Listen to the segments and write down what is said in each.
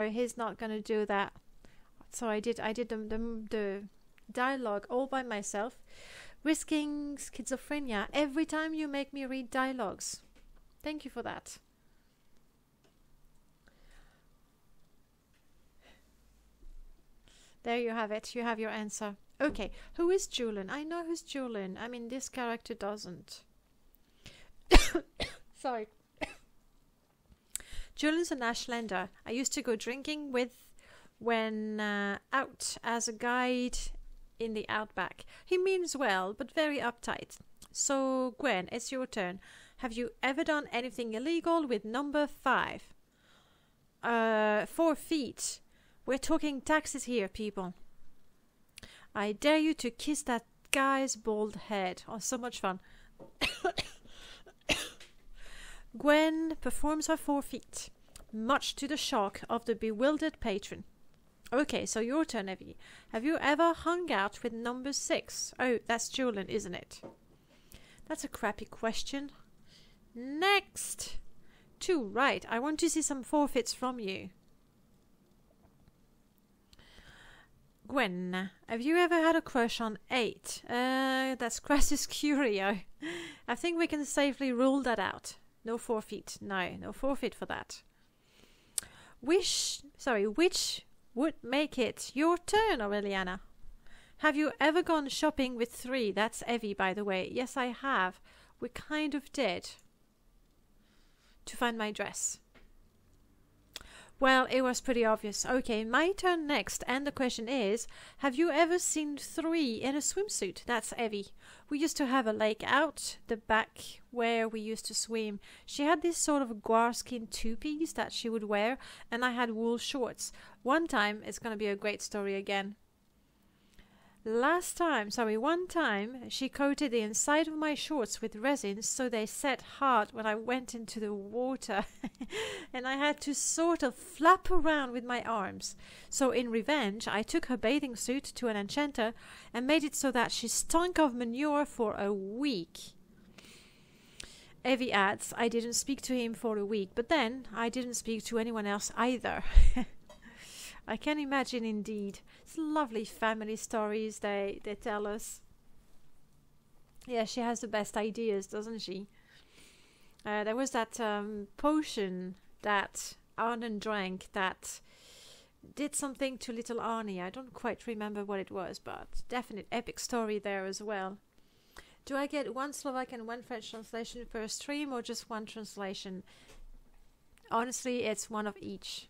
He's not gonna do that. So I did the dialogue all by myself, risking schizophrenia every time you make me read dialogues. Thank you for that. There you have it. You have your answer. Okay, who is Julian? I know who's Julian. I mean, this character doesn't. Sorry. Julian's an Ashlander I used to go drinking with when out as a guide in the outback. He means well, but very uptight. So, Gwen, it's your turn. Have you ever done anything illegal with number 5? 4 feet. We're talking taxes here, people. I dare you to kiss that guy's bald head. Oh, so much fun. Gwen performs her 4 feet, much to the shock of the bewildered patron. Okay, so your turn, Evie. Have you ever hung out with number 6? Oh, that's Julian, isn't it? That's a crappy question. Next! 2, right. I want to see some forfeits from you. Gwen, have you ever had a crush on 8? That's Crassus Curio. I think we can safely rule that out. No forfeit. No forfeit for that. Which would make it your turn, Aureliana? Have you ever gone shopping with 3? That's Evie, by the way. Yes, I have. We kind of did. To find my dress. Well, it was pretty obvious. Okay, my turn next. And the question is, have you ever seen 3 in a swimsuit? That's Evie. We used to have a lake out the back where we used to swim. She had this sort of guar-skin two-piece that she would wear, and I had wool shorts. One time, it's going to be a great story again. One time, she coated the inside of my shorts with resin so they set hard when I went into the water. And I had to sort of flap around with my arms. So in revenge, I took her bathing suit to an enchanter and made it so that she stunk of manure for a week. Evie adds, I didn't speak to him for a week, but then I didn't speak to anyone else either. I can imagine indeed. It's lovely family stories they tell us. Yeah, she has the best ideas, doesn't she? There was that potion that Arnon drank that did something to little Arnie. I don't quite remember what it was, but definite epic story there as well. Do I get 1 Slovak and 1 French translation per stream or just 1 translation? Honestly, it's 1 of each.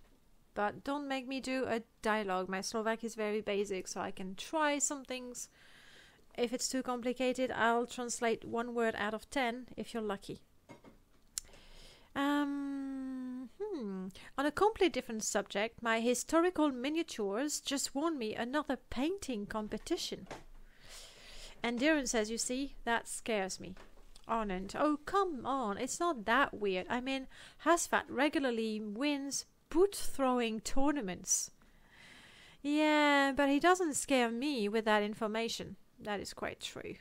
But don't make me do a dialogue. My Slovak is very basic, so I can try some things. If it's too complicated, I'll translate 1 word out of 10 if you're lucky. On a completely different subject, my historical miniatures just won me another painting competition. And Darren says, you see, that scares me. Arnand, oh come on, it's not that weird. I mean, Hasfat regularly wins boot-throwing tournaments. Yeah, but he doesn't scare me with that information. That is quite true.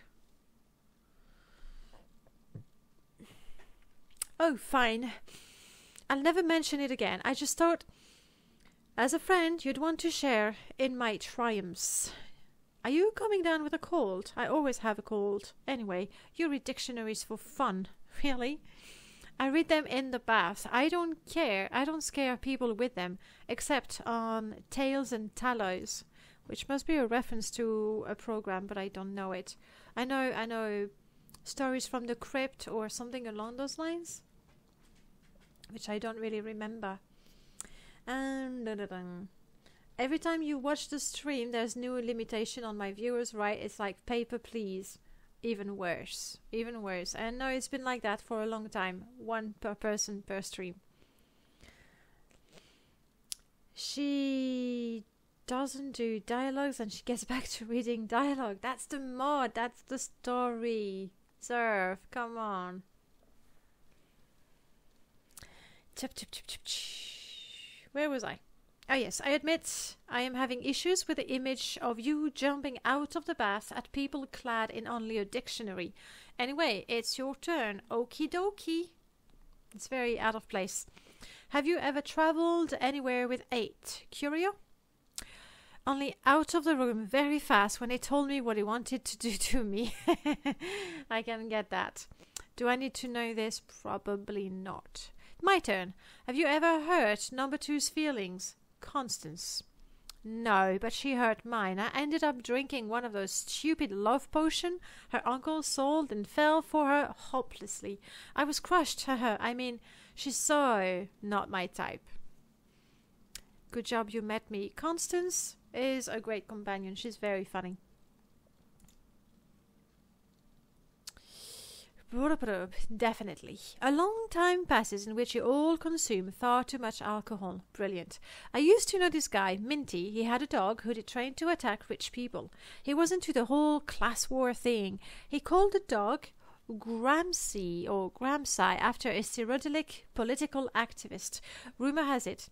Oh, fine. I'll never mention it again. I just thought, as a friend, you'd want to share in my triumphs. Are you coming down with a cold? I always have a cold. Anyway, you read dictionaries for fun. Really? I read them in the bath. I don't care. I don't scare people with them, except on Tales and Tallows, which must be a reference to a program, but I don't know it. I know Stories from the Crypt or something along those lines, which I don't really remember. Every time you watch the stream, there's new limitation on my viewers, right? It's like paper, please. Even worse. Even worse. And no, it's been like that for a long time. 1 per person per stream. She doesn't do dialogues and she gets back to reading dialogue. That's the mod. That's the story. Serve. Come on. Where was I? Oh yes, I admit I am having issues with the image of you jumping out of the bath at people clad in only a dictionary. Anyway, it's your turn. Okie dokie. It's very out of place. Have you ever travelled anywhere with 8? Curio? Only out of the room very fast when he told me what he wanted to do to me. I can get that. Do I need to know this? Probably not. My turn. Have you ever hurt number 2's feelings? Constance. No, but she hurt mine. I ended up drinking one of those stupid love potion her uncle sold and fell for her hopelessly. I was crushed, I mean, she's so not my type. Good job you met me. Constance is a great companion. She's very funny. Definitely. A long time passes in which you all consume far too much alcohol. Brilliant. I used to know this guy, Minty. He had a dog who he trained to attack rich people. He was into the whole class war thing. He called the dog Gramsci after a Cyrillic political activist. Rumor has it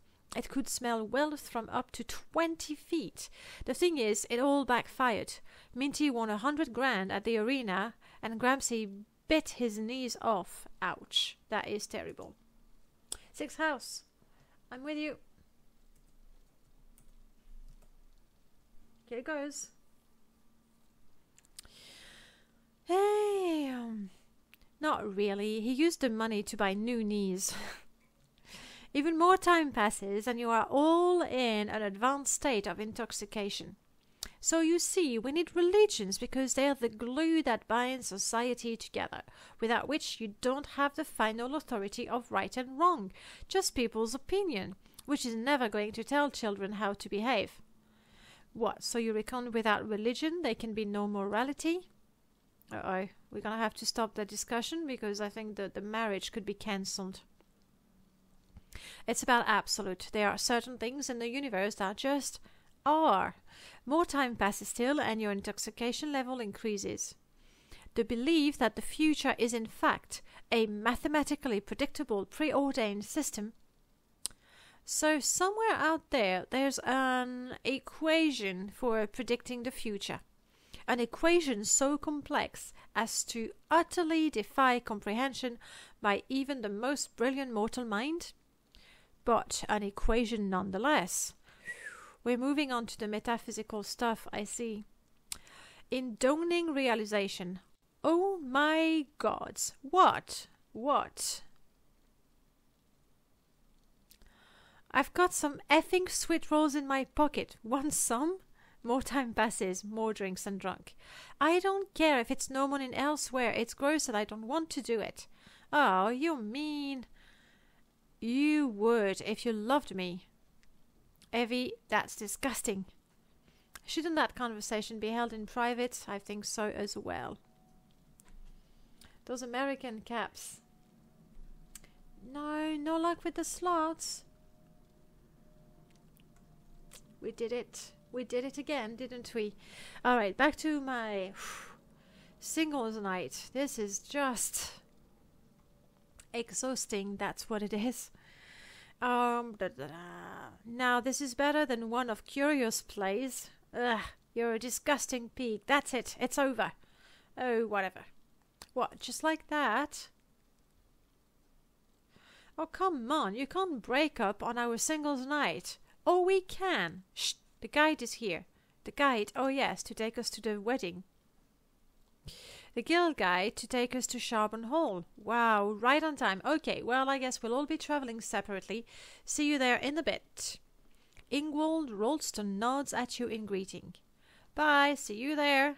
could smell wealth from up to 20 feet. The thing is, it all backfired. Minty won 100 grand at the arena, and Gramsci bit his knees off. Ouch. That is terrible. 6th house. I'm with you. Here it goes. Hey, not really. He used the money to buy new knees. Even more time passes and you are all in an advanced state of intoxication. So you see, we need religions because they are the glue that binds society together, without which you don't have the final authority of right and wrong, just people's opinion, which is never going to tell children how to behave. What, so you reckon without religion there can be no morality? Uh-oh, we're gonna have to stop the discussion because I think that the marriage could be cancelled. It's about absolute. There are certain things in the universe that just are. More time passes still and your intoxication level increases. The belief that the future is in fact a mathematically predictable preordained system. So somewhere out there, there's an equation for predicting the future. An equation so complex as to utterly defy comprehension by even the most brilliant mortal mind. But an equation nonetheless. We're moving on to the metaphysical stuff, I see. In dawning realization. Oh my gods. What? I've got some effing sweet rolls in my pocket. Want some? More time passes, more drinks and drunk. I don't care if it's no money elsewhere. It's gross and I don't want to do it. Oh, you mean. You would if you loved me. Evie, that's disgusting. Shouldn't that conversation be held in private? I think so as well. Those American caps. No luck with the slots. We did it. We did it again, didn't we? Alright, back to my singles night. This is just exhausting, that's what it is. Now this is better than one of Curious plays. Ugh, you're a disgusting pig. That's it. It's over. Oh, whatever. What, just like that? Oh, come on. You can't break up on our singles night. Oh, we can. Shh, the guide is here. The guide, oh yes, to take us to the wedding. The guild guide to take us to Charbon Hall. Wow, right on time. Okay, well, I guess we'll all be travelling separately. See you there in a bit. Ingwald Rolston nods at you in greeting. Bye, see you there.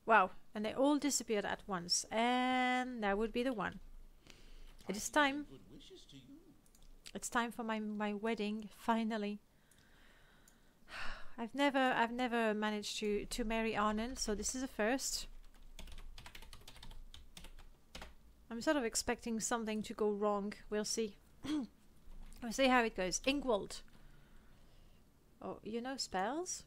Wow, and they all disappeared at once. And that would be the one. It is time. It's time for my wedding, finally. I've never managed to marry Arnon, so this is a first. I'm sort of expecting something to go wrong. We'll see. We'll see how it goes. Ingwald. Oh, you know spells?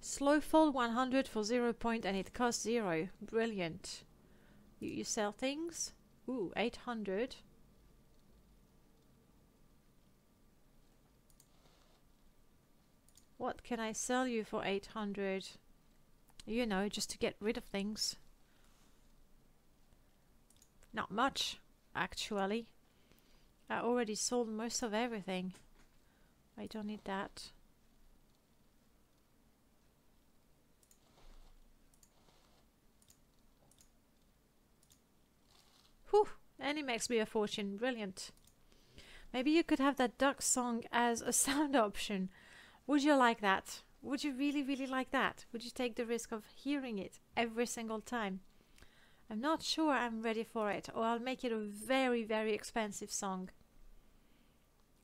Slow fall 100 for 0 point and it costs 0. Brilliant. You sell things? Ooh, 800. What can I sell you for 800? You know, just to get rid of things. Not much, actually. I already sold most of everything. I don't need that. Whew, and it makes me a fortune. Brilliant. Maybe you could have that duck song as a sound option. Would you like that? Would you really, really like that? Would you take the risk of hearing it every single time? I'm not sure I'm ready for it, or I'll make it a very, very expensive song.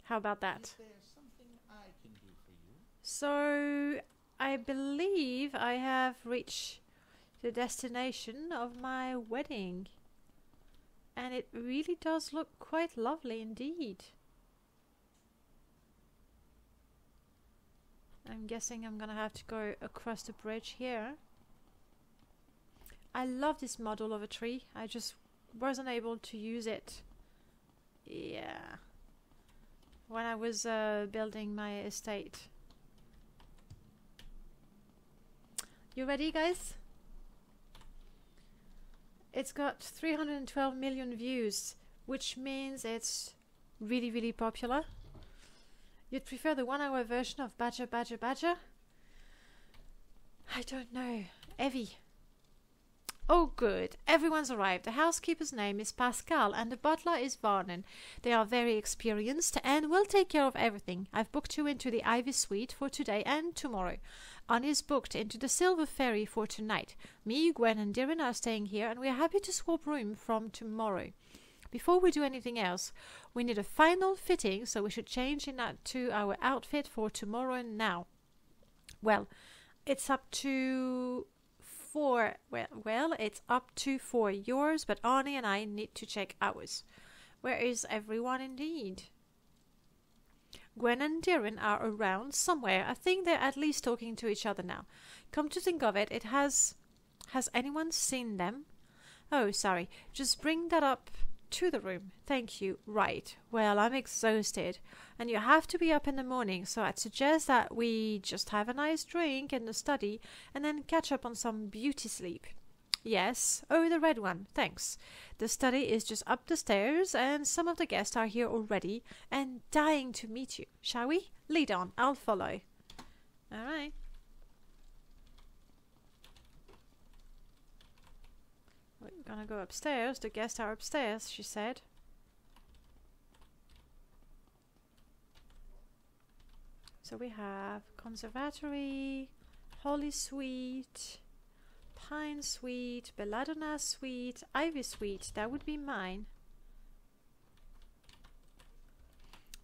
How about that? Is there something I can do for you? So, I believe I have reached the destination of my wedding. And it really does look quite lovely indeed. I'm guessing I'm gonna have to go across the bridge here. I love this model of a tree. I just wasn't able to use it. Yeah. When I was building my estate. You ready, guys? It's got 312 million views, which means it's really, really popular. You'd prefer the 1-hour version of Badger, Badger, Badger? I don't know. Evie. Oh, good. Everyone's arrived. The housekeeper's name is Pascal and the butler is Vvarden. They are very experienced and will take care of everything. I've booked you into the Ivy Suite for today and tomorrow. Annie's booked into the Silver Ferry for tonight. Me, Gwen and Darren are staying here and we're happy to swap room from tomorrow. Before we do anything else, we need a final fitting, so we should change into our outfit for tomorrow now. Well, it's up to it's up to for yours, but Arnie and I need to check ours. Where is everyone indeed? Gwen and Darren are around somewhere. I think they're at least talking to each other now. Come to think of it, has anyone seen them? Oh, sorry. Just bring that up to the room. Thank you. Right. Well, I'm exhausted. And you have to be up in the morning, so I'd suggest that we just have a nice drink in the study and then catch up on some beauty sleep. Yes. Oh, the red one. Thanks. The study is just up the stairs and some of the guests are here already and dying to meet you. Shall we? Lead on. I'll follow. All right. We're gonna go upstairs. The guests are upstairs, she said. So we have Conservatory, Holly Suite, Pine Suite, Belladonna Suite, Ivy Suite. That would be mine.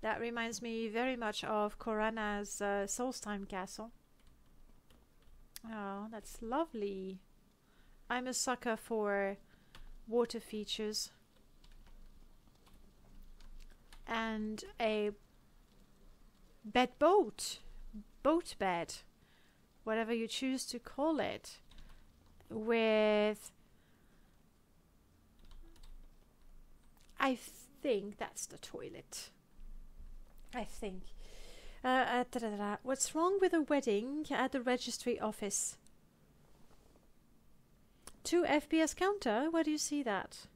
That reminds me very much of Corana's Solstheim Castle. Oh, that's lovely. I'm a sucker for water features. And a boat bed, whatever you choose to call it, with, I think that's the toilet. I think. What's wrong with a wedding at the registry office? 2 FPS counter? Where do you see that?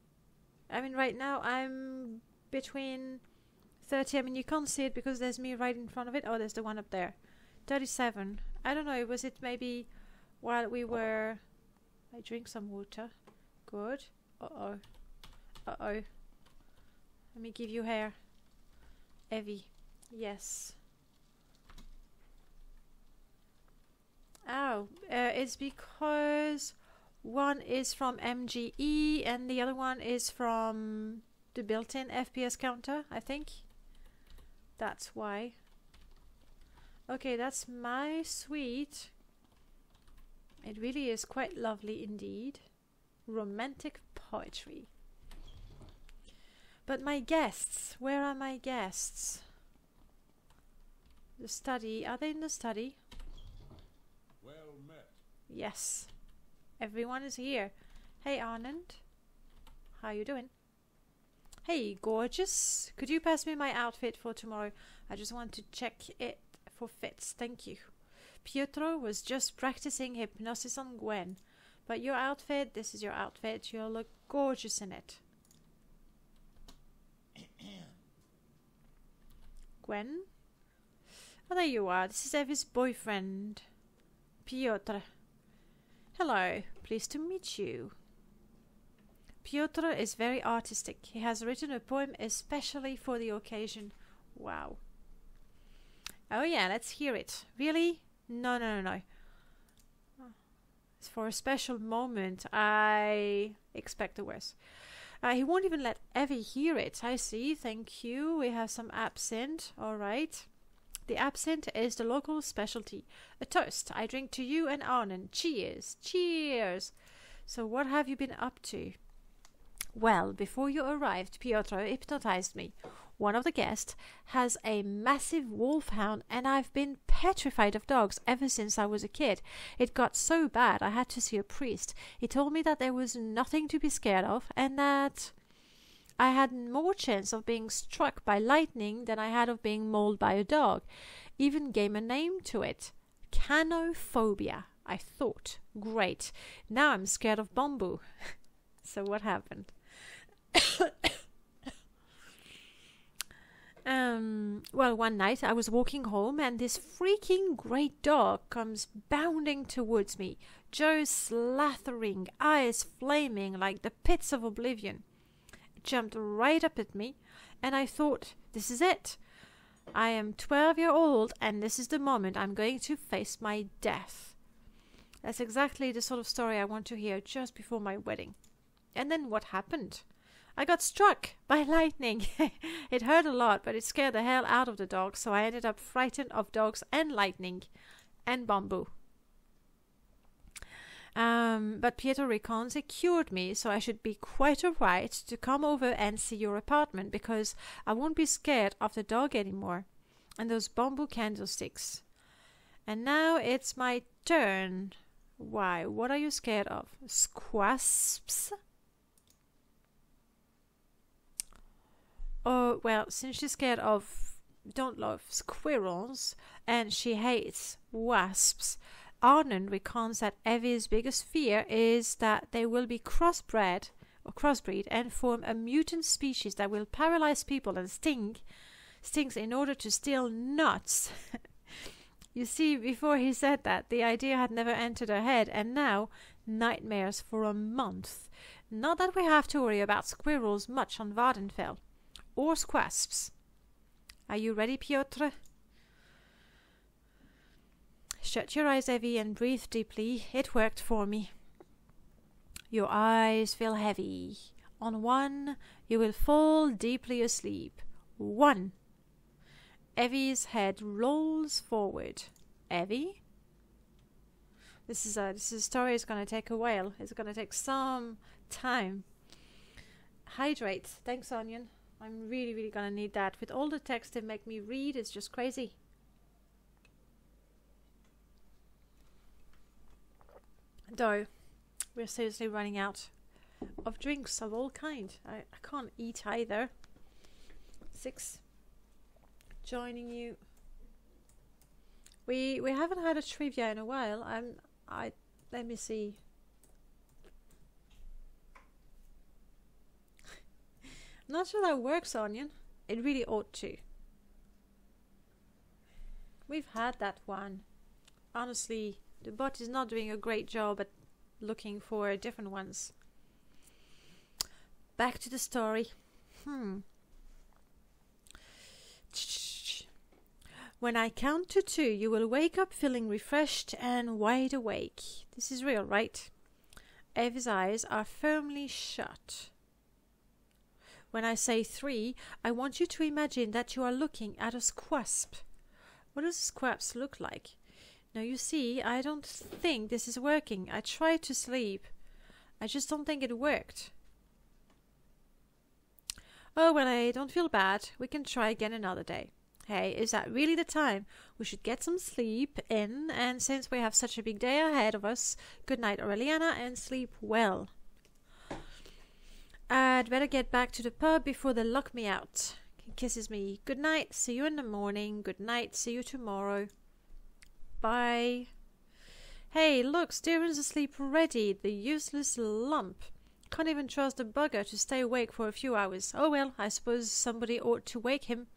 I mean, right now I'm between 30. I mean, you can't see it because there's me right in front of it. Oh, there's the one up there. 37. I don't know. Was it maybe while we were... I drink some water. Good. Uh-oh. Uh-oh. Let me give you hair. Evie. Yes. Oh, it's because one is from MGE and the other one is from the built-in FPS counter, I think. That's why. Okay, that's my suite. It really is quite lovely indeed. Romantic poetry. But my guests, where are my guests? The study, are they in the study? Well met. Yes. Everyone is here. Hey Arnand. How you doing? Hey gorgeous. Could you pass me my outfit for tomorrow? I just want to check it for fits. Thank you. Pietro was just practicing hypnosis on Gwen. But your outfit, this is your outfit. You'll look gorgeous in it. Gwen? Oh, there you are. This is Evie's boyfriend, Piotr. Hello. Pleased to meet you. Piotr is very artistic. He has written a poem especially for the occasion. Wow. Oh yeah, let's hear it. Really? No. It's for a special moment. I expect the worst. He won't even let Evie hear it. I see. Thank you. We have some absinthe. All right. The absinthe is the local specialty. A toast. I drink to you and Arnon. Cheers. Cheers. So what have you been up to? Well, before you arrived, Piotr hypnotized me. One of the guests has a massive wolfhound, and I've been petrified of dogs ever since I was a kid. It got so bad I had to see a priest. He told me that there was nothing to be scared of, and that I had more chance of being struck by lightning than I had of being mauled by a dog. Even gave a name to it. Canophobia. I thought. Great. Now I'm scared of bamboo. So what happened? Well, one night I was walking home and this freaking great dog comes bounding towards me, jaws slathering, eyes flaming like the pits of oblivion. It jumped right up at me, and I thought, this is it. I am 12 years old, and this is the moment I'm going to face my death. That's exactly the sort of story I want to hear just before my wedding. And then what happened? I got struck by lightning. It hurt a lot, but it scared the hell out of the dog, so I ended up frightened of dogs and lightning and bamboo. But Pietro recounts it cured me, so I should be quite alright to come over and see your apartment, because I won't be scared of the dog anymore and those bamboo candlesticks. And now it's my turn. Why? What are you scared of? Squasps? Oh, well, since she's scared of, don't love squirrels, and she hates wasps, Arnon recounts that Evie's biggest fear is that they will be crossbred and form a mutant species that will paralyze people and stings in order to steal nuts. You see, before he said that, the idea had never entered her head, and now nightmares for a month. Not that we have to worry about squirrels much on Vvardenfell. Or squasps. Are you ready, Piotr? Shut your eyes, Evie, and breathe deeply. It worked for me. Your eyes feel heavy. On one, you will fall deeply asleep. 1. Evie's head rolls forward. Evie? This is a story. It's going to take a while. It's going to take some time. Hydrate. Thanks, Onion. I'm really, really going to need that. With all the text they make me read, it's just crazy. Though, we're seriously running out of drinks of all kind. I can't eat either. 6. Joining you. We haven't had a trivia in a while. Let me see. I'm not sure that works, Onion. It really ought to. We've had that one. Honestly, the bot is not doing a great job at looking for different ones. Back to the story. When I count to 2, you will wake up feeling refreshed and wide awake. This is real, right? Evie's eyes are firmly shut. When I say 3, I want you to imagine that you are looking at a squasp. What does a squasp look like? Now you see, I don't think this is working. I tried to sleep. I just don't think it worked. Oh, well, I don't feel bad. We can try again another day. Hey, is that really the time? We should get some sleep in, and since we have such a big day ahead of us, good night, Aureliana, and sleep well. I'd better get back to the pub before they lock me out. He kisses me. Good night, see you in the morning. Good night, see you tomorrow. Bye. Hey, look, Steven's asleep already, the useless lump. Can't even trust the bugger to stay awake for a few hours. Oh well, I suppose somebody ought to wake him.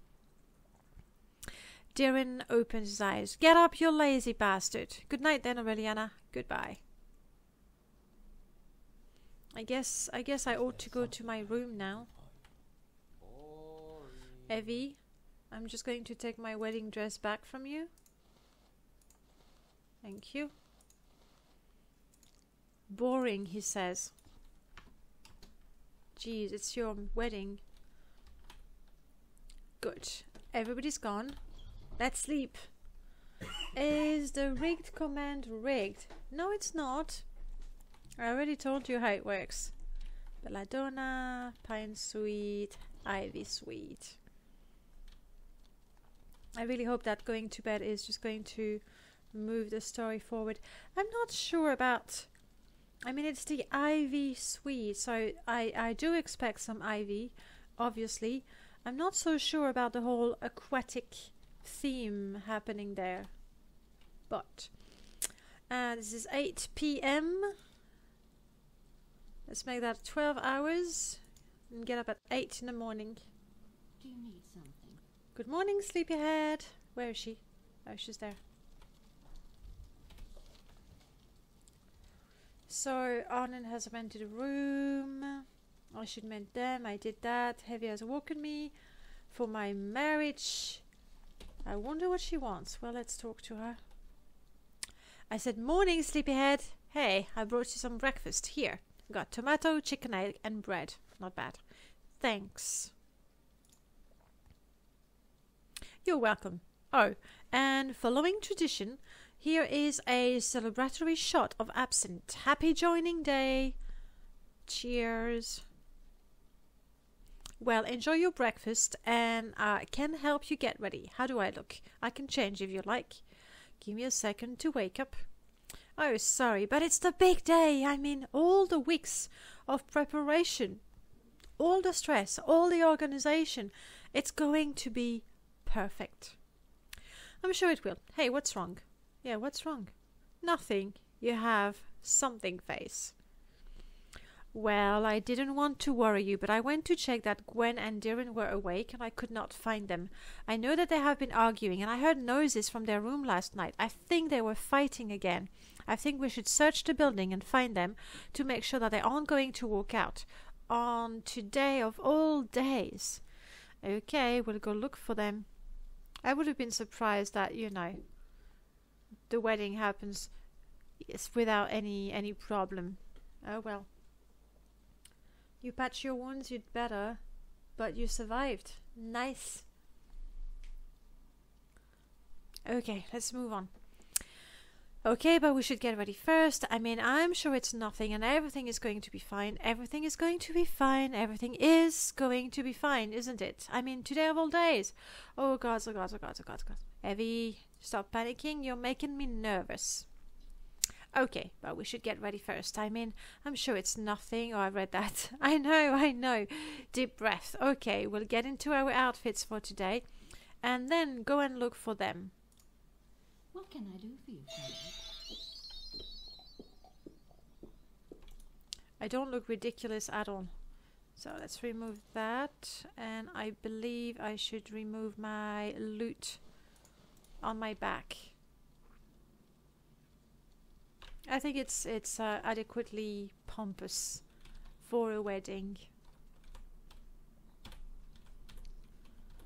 Darren opened his eyes. Get up, you lazy bastard. Good night then, Aureliana. Goodbye. I guess I ought to go to my room now. Evie, I'm just going to take my wedding dress back from you. Thank you. Boring, he says. Jeez, it's your wedding. Good. Everybody's gone. Let's sleep. Is the rigged command rigged? No, it's not. I already told you how it works. Belladonna, Pine Sweet, Ivy Sweet. I really hope that going to bed is just going to move the story forward. I'm not sure about... I mean, it's the Ivy Sweet, so I do expect some ivy, obviously. I'm not so sure about the whole aquatic theme happening there. But this is 8 p.m. Let's make that 12 hours and get up at 8 in the morning. Do you need something? Good morning, sleepyhead. Where is she? Oh, she's there. So, Arnon has rented a room. I should mend them. I did that. Heavy has woken me for my marriage. I wonder what she wants. Well, let's talk to her. I said, morning, sleepyhead. Hey, I brought you some breakfast. Here. Got tomato, chicken egg, and bread. Not bad. Thanks. You're welcome. Oh, and following tradition, here is a celebratory shot of absinthe. Happy joining day. Cheers. Well, enjoy your breakfast, and I can help you get ready. How do I look? I can change if you like. Give me a second to wake up. Oh, sorry, but it's the big day. I mean, all the weeks of preparation, all the stress, all the organization. It's going to be perfect. I'm sure it will. Hey, what's wrong? Yeah, what's wrong? Nothing. You have something face. Well, I didn't want to worry you, but I went to check that Gwen and Darren were awake and I could not find them. I know that they have been arguing and I heard noises from their room last night. I think they were fighting again. I think we should search the building and find them to make sure that they aren't going to walk out on today of all days. Okay, we'll go look for them. I would have been surprised that, you know, the wedding happens without any problem. Oh well. You patch your wounds, you'd better, but you survived. Nice. Okay, let's move on. Okay, but we should get ready first. I mean, I'm sure it's nothing and everything is going to be fine. Everything is going to be fine. Everything is going to be fine, isn't it? I mean, today of all days. Oh God, oh God, oh God, oh God, oh God. Evie, stop panicking. You're making me nervous. Okay, but we should get ready first. I mean, I'm sure it's nothing. Oh, I read that. I know. Deep breath. Okay, we'll get into our outfits for today and then go and look for them. What can I do for you, Charlotte? I don't look ridiculous at all. So let's remove that. And I believe I should remove my loot on my back. I think it's adequately pompous for a wedding.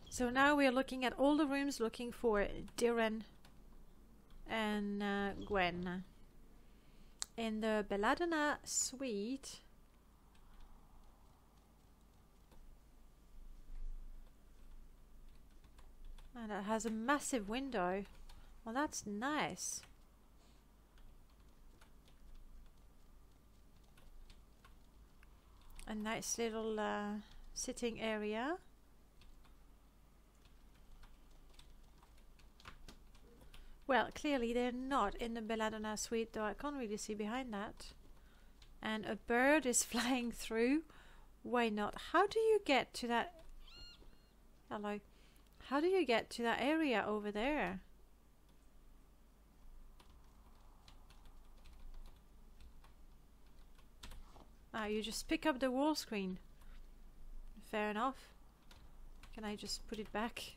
So now we are looking at all the rooms looking for Darren and Gwen. In the Belladonna suite, and it has a massive window. Well, that's nice. A nice little sitting area. Well, clearly they're not in the Belladonna suite, though I can't really see behind that. And a bird is flying through. Why not? How do you get to that? Hello. How do you get to that area over there? Ah, you just pick up the wall screen. Fair enough. Can I just put it back?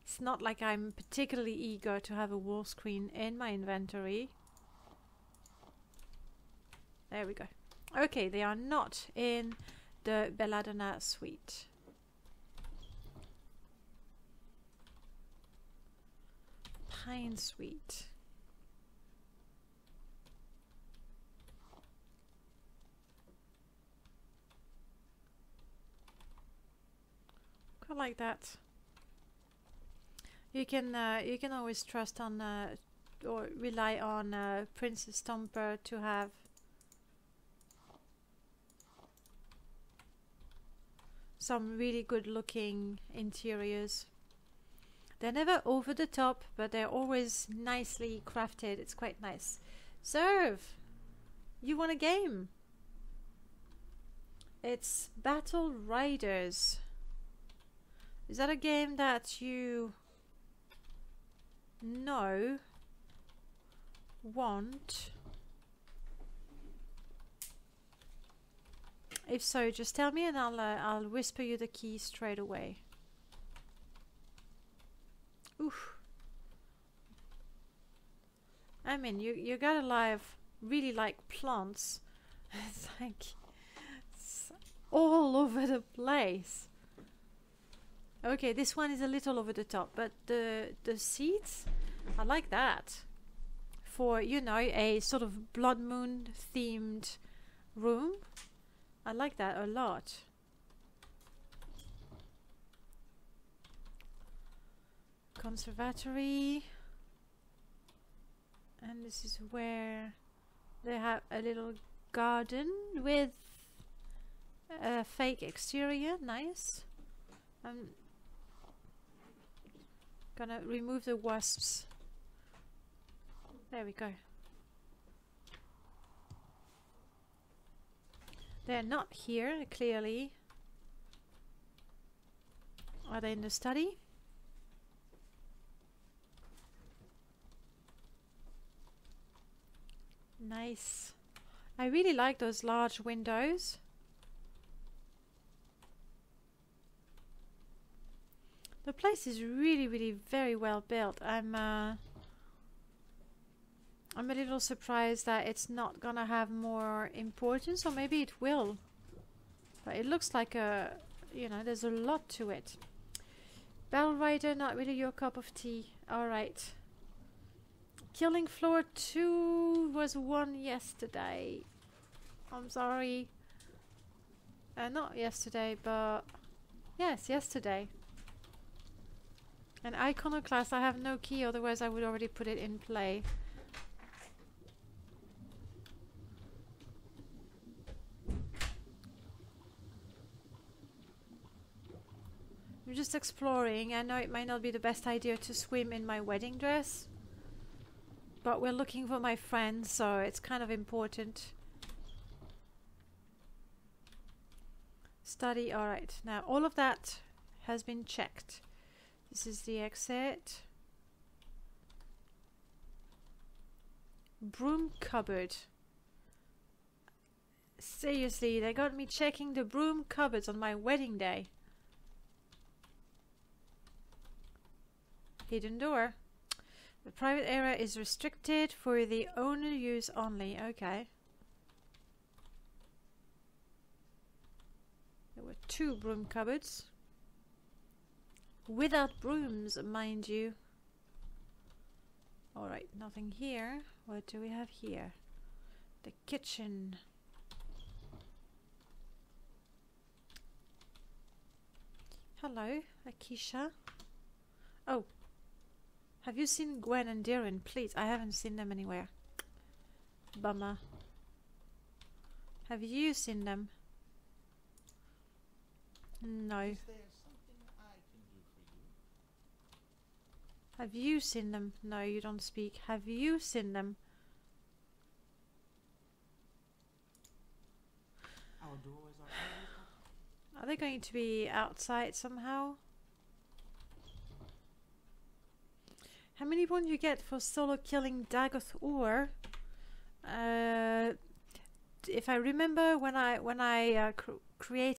It's not like I'm particularly eager to have a wall screen in my inventory. There we go. Okay, they are not in the Belladonna suite. Pine suite. Quite like that. You can always trust on or rely on Princess Stomper to have some really good looking interiors. They're never over the top, but they're always nicely crafted. It's quite nice. Serve! You want a game? It's Battle Riders. Is that a game that you know, want? If so, just tell me and I'll whisper you the key straight away. Oof. I mean, you gotta really like plants. It's like it's all over the place. Okay, this one is a little over the top, but the seats, I like that. For, you know, a sort of Blood Moon themed room. I like that a lot. Conservatory. And this is where they have a little garden with a fake exterior. Nice. I'm gonna remove the wasps. There we go. They're not here, clearly. Are they in the study? Nice. I really like those large windows. The place is really very well built. I'm a little surprised that it's not gonna have more importance, or maybe it will. But it looks like you know, there's a lot to it. Battle Rider, not really your cup of tea. Alright. Killing Floor 2 was won yesterday. I'm sorry. Not yesterday, but yes, yesterday. An Iconoclast, I have no key, otherwise I would already put it in play. I'm just exploring. I know it might not be the best idea to swim in my wedding dress, but we're looking for my friends, so it's kind of important. Study, alright. Now all of that has been checked. This is the exit. Broom cupboard. Seriously, they got me checking the broom cupboards on my wedding day. Hidden door. The private area is restricted for the owner use only. Okay. There were 2 broom cupboards. Without brooms, mind you. Alright, nothing here. What do we have here? The kitchen. Hello, Akisha. Oh. Have you seen Gwen and Darren? Please, I haven't seen them anywhere. Bummer. Have you seen them? No. Is there something I can do for you? Have you seen them? No, you don't speak. Have you seen them? Our doorways are closed. Are they going to be outside somehow? How many won't you get for solo killing Dagoth? Or if I remember when I created